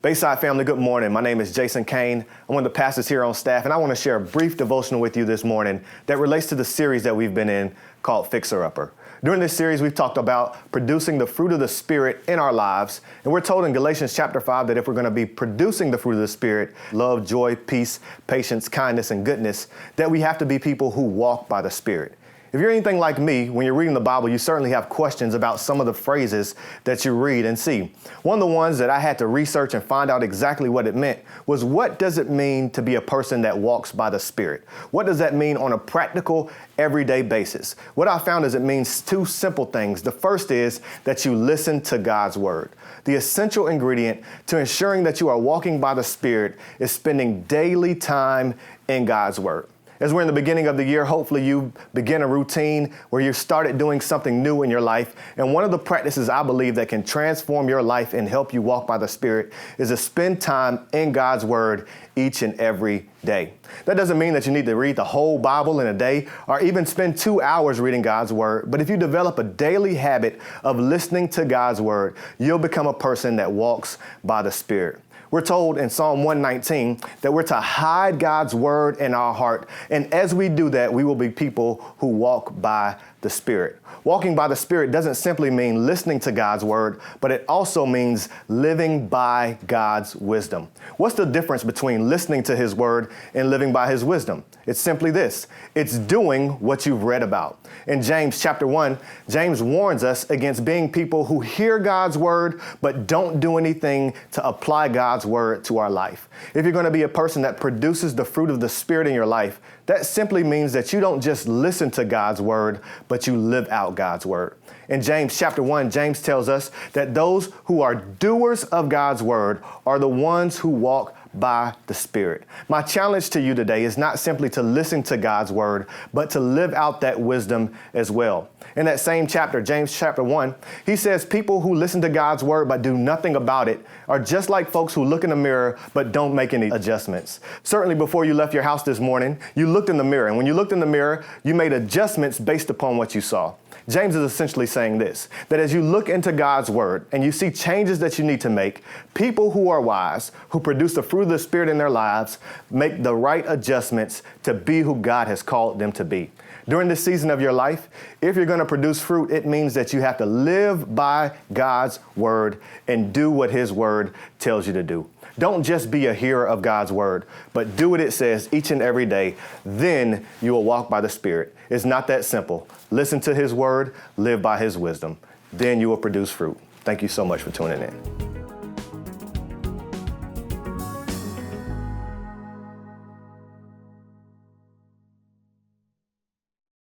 Bayside family, good morning. My name is Caine. I'm one of the pastors here on staff, and I want to share a brief devotional with you this morning that relates to the series that we've been in called Fixer Upper. During this series, we've talked about producing the fruit of the Spirit in our lives, and we're told in Galatians chapter 5 that if we're going to be producing the fruit of the Spirit, love, joy, peace, patience, kindness, and goodness, that we have to be people who walk by the Spirit. If you're anything like me, when you're reading the Bible, you certainly have questions about some of the phrases that you read and see. One of the ones that I had to research and find out exactly what it meant was, what does it mean to be a person that walks by the Spirit? What does that mean on a practical, everyday basis? What I found is it means two simple things. The first is that you listen to God's word. The essential ingredient to ensuring that you are walking by the Spirit is spending daily time in God's word. As we're in the beginning of the year, hopefully you begin a routine where you started doing something new in your life. And one of the practices I believe that can transform your life and help you walk by the Spirit is to spend time in God's word each and every day. That doesn't mean that you need to read the whole Bible in a day or even spend 2 hours reading God's word. But if you develop a daily habit of listening to God's word, you'll become a person that walks by the Spirit. We're told in Psalm 119 that we're to hide God's word in our heart. And as we do that, we will be people who walk by the Spirit. Walking by the Spirit doesn't simply mean listening to God's word, but it also means living by God's wisdom. What's the difference between listening to his word and living by his wisdom? It's simply this. It's doing what you've read about. In James chapter 1, James warns us against being people who hear God's word but don't do anything to apply God's word to our life. If you're going to be a person that produces the fruit of the Spirit in your life, that simply means that you don't just listen to God's word, but you live out God's word. In James chapter 1, James tells us that those who are doers of God's word are the ones who walk by the Spirit. My challenge to you today is not simply to listen to God's word, but to live out that wisdom as well. In that same chapter, James chapter 1, he says people who listen to God's word but do nothing about it are just like folks who look in the mirror but don't make any adjustments. Certainly before you left your house this morning, you looked in the mirror, and when you looked in the mirror, you made adjustments based upon what you saw. James is essentially saying this, that as you look into God's word and you see changes that you need to make, people who are wise, who produce the fruit of the Spirit in their lives, make the right adjustments to be who God has called them to be. During this season of your life, if you're going to produce fruit, it means that you have to live by God's word and do what his word tells you to do. Don't just be a hearer of God's word, but do what it says each and every day. Then you will walk by the Spirit. It's not that simple. Listen to his word, live by his wisdom. Then you will produce fruit. Thank you so much for tuning in.